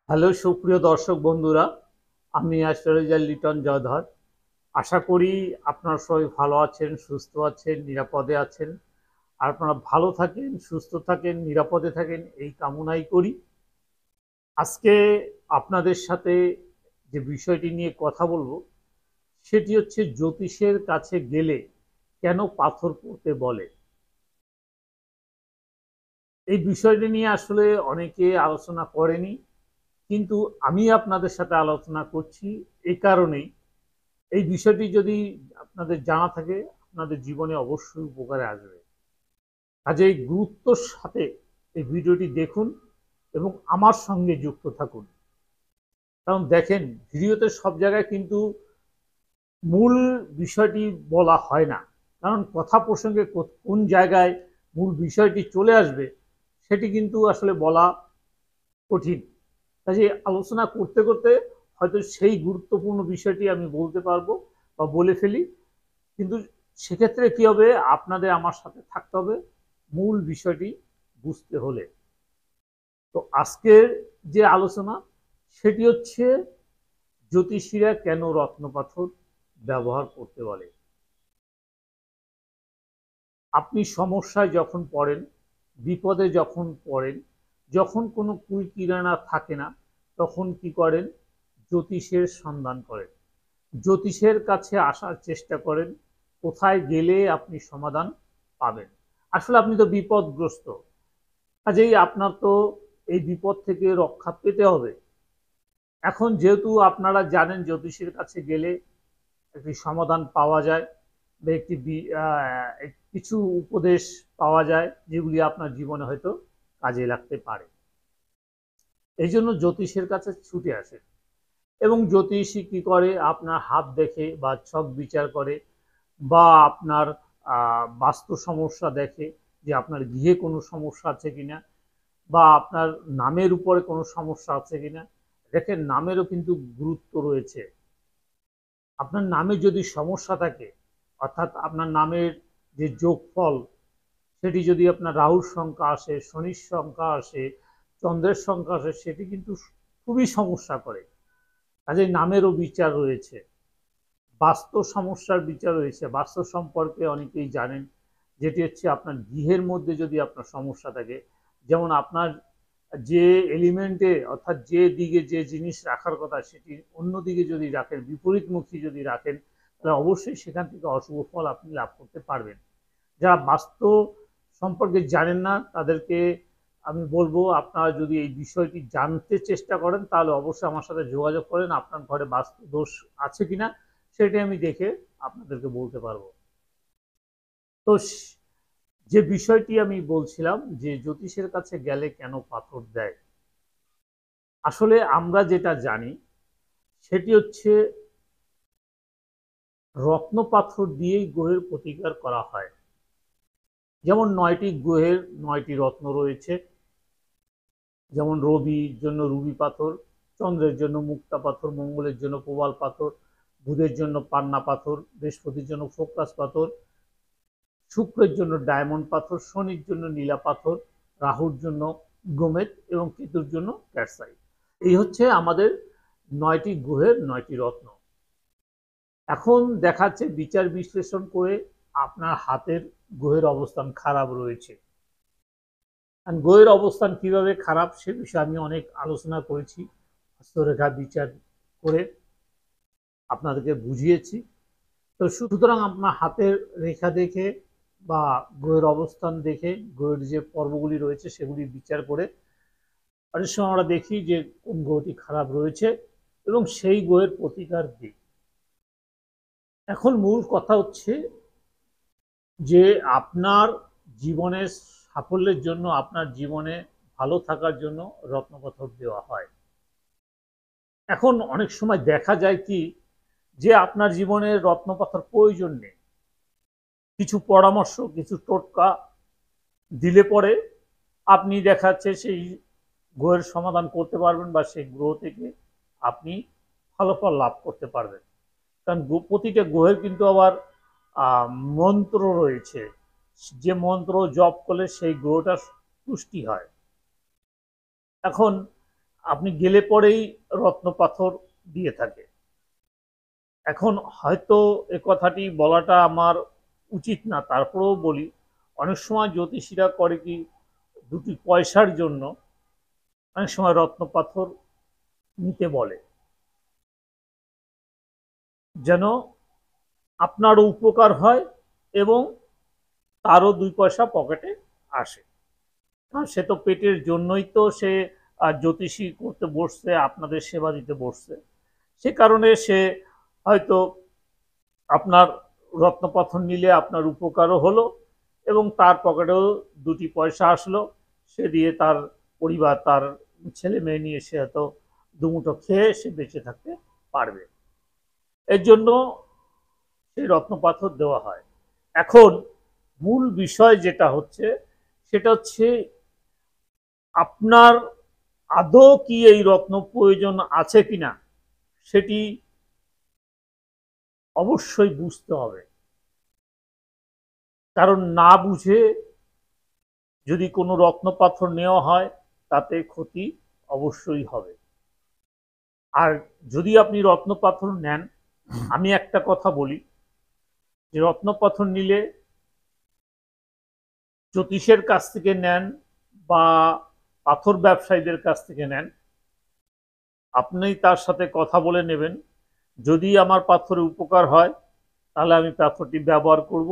Hello সুপ্রিয় দর্শক বন্ধুরা, আমি অ্যাস্ট্রোলজার লিটন জয়ধর। আশা করি আপনারা সবাই ভালো আছেন, সুস্থ আছেন, নিরাপদে আছেন। আর আপনারা ভালো থাকেন, সুস্থ থাকেন, নিরাপদে থাকেন এই কামনাই করি। আজকে আপনাদের সাথে যে বিষয়টি নিয়ে কথা বলবো সেটি হচ্ছে জ্যোতিষের কাছে গেলে কেন পাথর পড়তে বলে। এই বিষয়টি নিয়ে আসলে অনেকে আলোচনা করেনি, কিন্তু আমি আপনাদের সাথে আলোচনা করছি এই কারণেই, এই বিষয়টি যদি আপনাদের জানা থাকে আপনাদের জীবনে অবশ্যই উপকারে আসবে। কাজেই গুরুত্বর সাথে এই ভিডিওটি দেখুন এবং আমার সঙ্গে যুক্ত থাকুন। কারণ দেখেন, ভিডিওতে সব জায়গায় কিন্তু মূল বিষয়টি বলা হয় না, কারণ কথা প্রসঙ্গে কোন জায়গায় মূল বিষয়টি চলে আসবে সেটি কিন্তু আসলে বলা কঠিন। কাজে আলোচনা করতে করতে হয়তো সেই গুরুত্বপূর্ণ বিষয়টি আমি বলতে পারবো বা বলে ফেলি, কিন্তু সেক্ষেত্রে কি হবে, আপনাদের আমার সাথে থাকতে হবে মূল বিষয়টি বুঝতে হলে। তো আজকের যে আলোচনা সেটি হচ্ছে জ্যোতিষীরা কেন রত্নপাথর ব্যবহার করতে বলে। আপনি সমস্যায় যখন পড়েন, বিপদে যখন পড়েন, যখন কোনো কুল কিনারা থাকে না, তখন কি করেন? জ্যোতিষের সন্ধান করেন, জ্যোতিষের কাছে আসার চেষ্টা করেন। কোথায় গেলে আপনি সমাধান পাবেন? আসলে আপনি তো বিপদগ্রস্ত, কাজেই আপনার তো এই বিপদ থেকে রক্ষা পেতে হবে। এখন যেহেতু আপনারা জানেন জ্যোতিষের কাছে গেলে একটি সমাধান পাওয়া যায় বা কিছু উপদেশ পাওয়া যায় যেগুলি আপনার জীবনে হয়তো কাজে লাগতে পারে, এই জন্য জ্যোতিষের কাছে ছুটে আসে। এবং জ্যোতিষী কি করে? আপনার হাত দেখে বা ছক বিচার করে, বা আপনার বাস্তু সমস্যা দেখে যে আপনার গৃহে কোনো সমস্যা আছে কিনা, বা আপনার নামের উপরে কোনো সমস্যা আছে কিনা। দেখেন, নামেরও কিন্তু গুরুত্ব রয়েছে। আপনার নামে যদি সমস্যা থাকে, অর্থাৎ আপনার নামের যে যোগফল সেটি যদি আপনার রাহুর সংখ্যা আসে, শনির সংখ্যা আসে, চন্দ্রের সংখ্যা আসে, সেটি কিন্তু খুবই সমস্যা করে। কাজে নামেরও বিচার রয়েছে, বাস্তু সমস্যার বিচার রয়েছে। বাস্তু সম্পর্কে অনেকেই জানেন, যেটি হচ্ছে আপনার গৃহের মধ্যে যদি আপনার সমস্যা থাকে, যেমন আপনার যে এলিমেন্টে অর্থাৎ যে দিকে যে জিনিস রাখার কথা সেটি অন্য দিকে যদি রাখেন, বিপরীতমুখী যদি রাখেন, তাহলে অবশ্যই সেখান থেকে অশুভ ফল আপনি লাভ করতে পারবেন। যারা বাস্তু সম্পর্কে জানেন না তাদেরকে আমি বলবো, আপনারা যদি এই বিষয়টি জানতে চেষ্টা করেন তাহলে অবশ্যই আমার সাথে যোগাযোগ করেন। আপনার ঘরে বাস্তু দোষ আছে কিনা সেটি আমি দেখে আপনাদেরকে বলতে পারবো। তো যে বিষয়টি আমি বলছিলাম যে জ্যোতিষের কাছে গেলে কেন পাথর দেয়, আসলে আমরা যেটা জানি সেটি হচ্ছে রত্ন পাথর দিয়েই গ্রহের প্রতিকার করা হয়। যেমন 9টি গ্রহের 9টি রত্ন রয়েছে, যেমন রবির জন্য রুবি পাথর, চন্দ্রের জন্য মুক্তা পাথর, মঙ্গলের জন্য প্রবাল পাথর, বুধের জন্য পান্না পাথর, বৃহস্পতির জন্য ফোকাস পাথর, শুক্রের জন্য ডায়মন্ড পাথর, শনির জন্য নীলা পাথর, রাহুর জন্য গোমেদ এবং কেতুর জন্য ক্যাটসাইট। এই হচ্ছে আমাদের 9টি গ্রহের 9টি রত্ন। এখন দেখাচ্ছে বিচার বিশ্লেষণ করে আপনার হাতের গ্রহের অবস্থান খারাপ রয়েছে। গ্রহের অবস্থান কিভাবে খারাপ সে বিষয়ে আমি অনেক আলোচনা করেছি, হস্তরেখা বিচার করে আপনাদেরকে বুঝিয়েছি। তো সুতরাং আপনার হাতের রেখা দেখে বা গ্রহের অবস্থান দেখে, গ্রহের যে পর্বগুলি রয়েছে সেগুলি বিচার করে অনেক সময় আমরা দেখি যে কোন গ্রহটি খারাপ রয়েছে এবং সেই গ্রহের প্রতিকার দিই। এখন মূল কথা হচ্ছে যে আপনার জীবনের সাফল্যের জন্য, আপনার জীবনে ভালো থাকার জন্য রত্নপাথর দেওয়া হয়। এখন অনেক সময় দেখা যায় কি, যে আপনার জীবনে রত্নপাথর প্রয়োজন নেই, কিছু পরামর্শ, কিছু টোটকা দিলে পরে আপনি দেখাচ্ছে সেই গ্রহের সমাধান করতে পারবেন বা সেই গ্রহ থেকে আপনি ফলাফল লাভ করতে পারবেন। কারণ প্রতিটা গ্রহের কিন্তু আবার মন্ত্র রয়েছে, যে মন্ত্র জপ করলে সেই গ্রহটা পুষ্টি হয়। এখন আপনি গেলে পরেই রত্ন পাথর দিয়ে থাকে। এখন হয়তো এ কথাটি বলাটা আমার উচিত না, তারপরেও বলি, অনেক সময় জ্যোতিষীরা করে কি, দুটি পয়সার জন্য অনেক সময় রত্ন পাথর নিতে বলে, যেন আপনারও উপকার হয় এবং তারও দুই পয়সা পকেটে আসে। কারণ সে তো পেটের জন্যই তো সে জ্যোতিষী করতে বসছে, আপনাদের সেবা দিতে বসছে। সে কারণে সে হয়তো আপনার রত্নপাথর নিলে আপনার উপকারও হলো এবং তার পকেটেও দুটি পয়সা আসলো, সে দিয়ে তার পরিবার, তার ছেলে মেয়ে নিয়ে সে হয়তো দুমুঠো খেয়ে সে বেঁচে থাকতে পারবে। এর জন্য সেই রত্নপাথর দেওয়া হয়। এখন মূল বিষয় যেটা হচ্ছে, সেটা হচ্ছে আপনার আদৌ কি এই রত্ন প্রয়োজন আছে কিনা সেটি অবশ্যই বুঝতে হবে। কারণ না বুঝে যদি কোনো রত্ন পাথর নেওয়া হয় তাতে ক্ষতি অবশ্যই হবে। আর যদি আপনি রত্ন পাথর নেন, আমি একটা কথা বলি যে রত্ন পাথর নিলে জ্যোতিষের কাছ থেকে নেন বা পাথর ব্যবসায়ীদের কাছ থেকে নেন, আপনি তার সাথে কথা বলে নেবেন, যদি আমার পাথরে উপকার হয় তাহলে আমি পাথরটি ব্যবহার করব,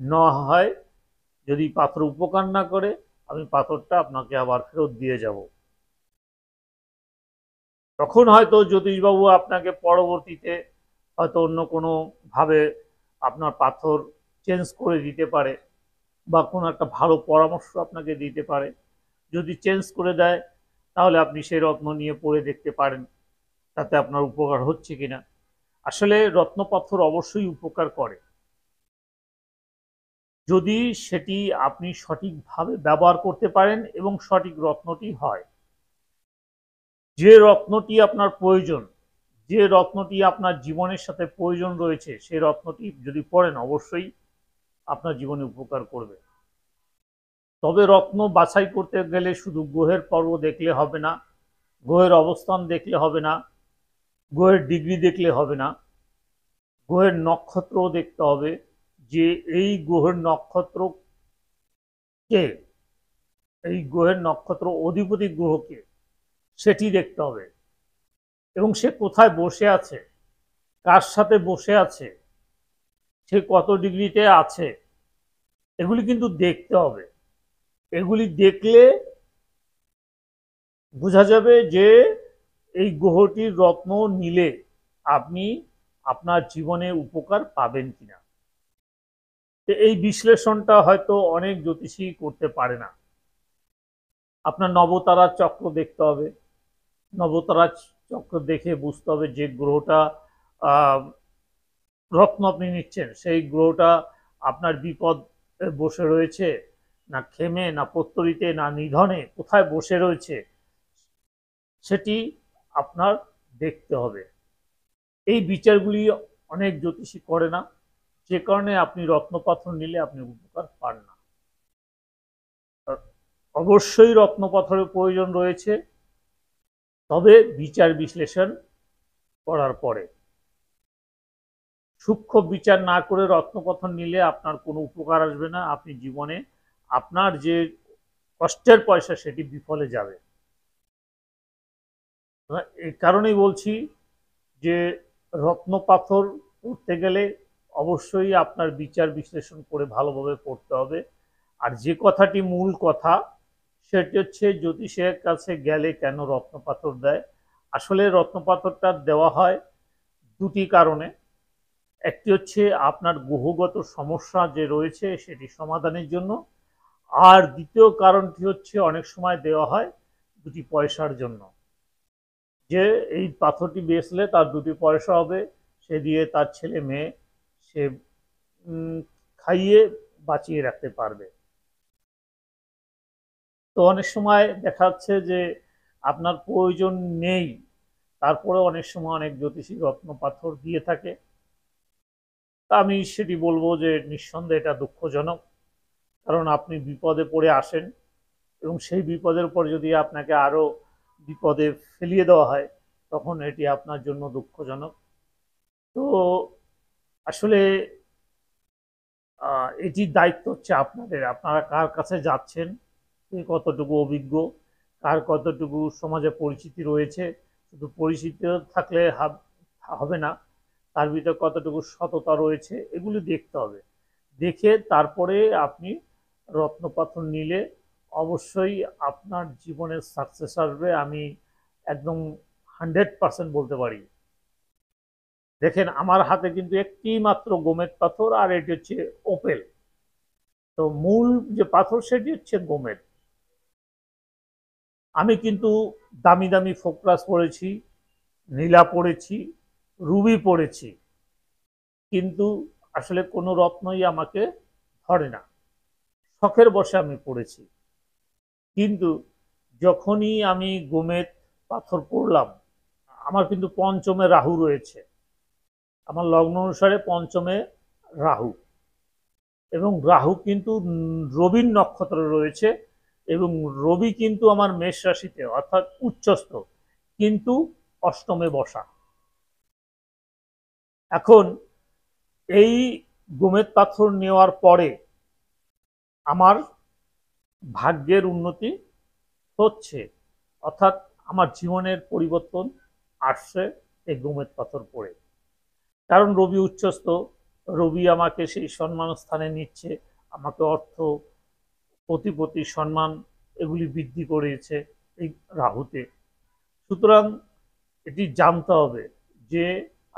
না হয় যদি পাথর উপকার না করে আমি পাথরটা আপনাকে আবার ফেরত দিয়ে যাব। তখন হয়তো জ্যোতিষবাবু আপনাকে পরবর্তীতে হয়তো অন্য কোনো ভাবে আপনার পাথর চেঞ্জ করে দিতে পারে বা কোনো একটা ভালো পরামর্শ আপনাকে দিতে পারে। যদি চেঞ্জ করে দেয় তাহলে আপনি সেই রত্ন নিয়ে পড়ে দেখতে পারেন তাতে আপনার উপকার হচ্ছে কিনা। আসলে রত্ন পাথর অবশ্যই উপকার করে যদি সেটি আপনি সঠিকভাবে ব্যবহার করতে পারেন এবং সঠিক রত্নটি হয়। যে রত্নটি আপনার প্রয়োজন, যে রত্নটি আপনার জীবনের সাথে প্রয়োজন রয়েছে, সেই রত্নটি যদি পড়েন অবশ্যই আপনার জীবনে উপকার করবে। তবে রত্ন বাছাই করতে গেলে শুধু গ্রহের পর্ব দেখলে হবে না, গ্রহের অবস্থান দেখলে হবে না, গ্রহের ডিগ্রি দেখলে হবে না, গ্রহের নক্ষত্রও দেখতে হবে যে এই গ্রহের নক্ষত্র কে, এই গ্রহের নক্ষত্র অধিপতি গ্রহকে সেটি দেখতে হবে এবং সে কোথায় বসে আছে, কার সাথে বসে আছে, সে কত ডিগ্রিতে আছে, এগুলি কিন্তু দেখতে হবে। এগুলি দেখলে বোঝা যাবে যে এই গ্রহটির রত্ন নিলে আপনি আপনার জীবনে উপকার পাবেন কিনা। এই বিশ্লেষণটা হয়তো অনেক জ্যোতিষী করতে পারে না। আপনার নবতারার চক্র দেখতে হবে, নবতারার চক্র দেখে বুঝতে হবে যে গ্রহটা রত্ন আপনি নিচ্ছেন সেই গ্রহটা আপনার বিপদ বসে রয়েছে, না খেমে, না প্রত্যরিতে, না নিধনে, কোথায় বসে রয়েছে সেটি আপনার দেখতে হবে। এই বিচারগুলি অনেক জ্যোতিষী করে না, যে কারণে আপনি রত্নপাথর নিলে আপনি উপকার পান না। অবশ্যই রত্নপাথরের প্রয়োজন রয়েছে, তবে বিচার বিশ্লেষণ করার পরে। সূক্ষ্ম বিচার না করে রত্নপাথর নিলে আপনার কোনো উপকার আসবে না, আপনি জীবনে আপনার যে কষ্টের পয়সা সেটি বিফলে যাবে। এই কারণেই বলছি যে রত্নপাথর পড়তে গেলে অবশ্যই আপনার বিচার বিশ্লেষণ করে ভালোভাবে পড়তে হবে। আর যে কথাটি মূল কথা সেটি হচ্ছে জ্যোতিষের কাছে গেলে কেন রত্নপাথর দেয়। আসলে রত্নপাথরটা দেওয়া হয় দুটি কারণে। একটি হচ্ছে আপনার গ্রহগত সমস্যা যে রয়েছে সেটি সমাধানের জন্য, আর দ্বিতীয় কারণটি হচ্ছে অনেক সময় দেওয়া হয় দুটি পয়সার জন্য, যে এই পাথরটি বেচলে তার দুটি পয়সা হবে, সে দিয়ে তার ছেলে মেয়ে সে খাইয়ে বাঁচিয়ে রাখতে পারবে। তো অনেক সময় দেখা যাচ্ছে যে আপনার প্রয়োজন নেই, তারপরে অনেক সময় অনেক জ্যোতিষী রত্ন পাথর দিয়ে থাকে। তা আমি সেটি বলবো যে নিঃসন্দেহে এটা দুঃখজনক, কারণ আপনি বিপদে পড়ে আসেন এবং সেই বিপদের পর যদি আপনাকে আরও বিপদে ফেলিয়ে দেওয়া হয়, তখন এটি আপনার জন্য দুঃখজনক। তো আসলে এটির দায়িত্ব হচ্ছে আপনাদের, আপনারা কার কাছে যাচ্ছেন, কে কতটুকু অভিজ্ঞ, কার কতটুকু সমাজে পরিচিতি রয়েছে। শুধু পরিচিতি থাকলে হবে না, তার ভিতরে কতটুকু সততা রয়েছে এগুলি দেখতে হবে। দেখে তারপরে আপনি রত্নপাথর নিলে অবশ্যই আপনার জীবনের সাকসেস আসবে, আমি একদম 100% বলতে পারি। দেখেন আমার হাতে কিন্তু একটি মাত্র গোমেদ পাথর, আর এটি হচ্ছে ওপেল। তো মূল যে পাথর সেটি হচ্ছে গোমেদ। আমি কিন্তু দামি দামি ফোকরাস পড়েছি, নীলা পড়েছি, রুবি পড়েছি, কিন্তু আসলে কোনো রত্নই আমাকে ধরে না। শখের বশে আমি পড়েছি, কিন্তু যখনই আমি গোমেদ পাথর পড়লাম, আমার কিন্তু পঞ্চমে রাহু রয়েছে, আমার লগ্ন অনুসারে পঞ্চমে রাহু, এবং রাহু কিন্তু রবির নক্ষত্রে রয়েছে, এবং রবি কিন্তু আমার মেষ রাশিতে অর্থাৎ উচ্চস্থ, কিন্তু অষ্টমে বসা। এখন এই গোমেদ পাথর নেওয়ার পরে আমার ভাগ্যের উন্নতি হচ্ছে, অর্থাৎ আমার জীবনের পরিবর্তন আসছে এই গোমেদ পাথর পড়ে। কারণ রবি উচ্চস্থ, রবি আমাকে সেই সম্মান স্থানে নিচ্ছে, আমাকে অর্থ, প্রতিপত্তি, সম্মান এগুলি বৃদ্ধি করেছে এই রাহুতে। সুতরাং এটি জানতে হবে যে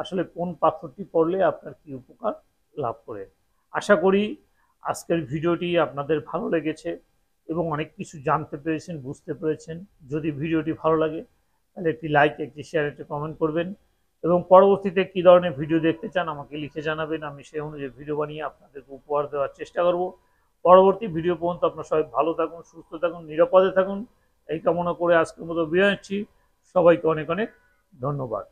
আসলে কোন পাথরটি পড়লে আপনার কি উপকার লাভ করে। আশা করি আজকের ভিডিওটি আপনাদের ভালো লেগেছে এবং অনেক কিছু জানতে পেরেছেন, বুঝতে পেরেছেন। যদি ভিডিওটি ভালো লাগে তাহলে একটি লাইক, একটি শেয়ার, একটি কমেন্ট করবেন, এবং পরবর্তীতে কী ধরনের ভিডিও দেখতে চান আমাকে লিখে জানাবেন, আমি সেই অনুযায়ী ভিডিও বানিয়ে আপনাদেরকে উপহার দেওয়ার চেষ্টা করব। পরবর্তী ভিডিও পর্যন্ত আপনার সবাই ভালো থাকুন, সুস্থ থাকুন, নিরাপদে থাকুন, এই কামনা করে আজকের মতো বিদায় নিচ্ছি। সবাইকে অনেক অনেক ধন্যবাদ।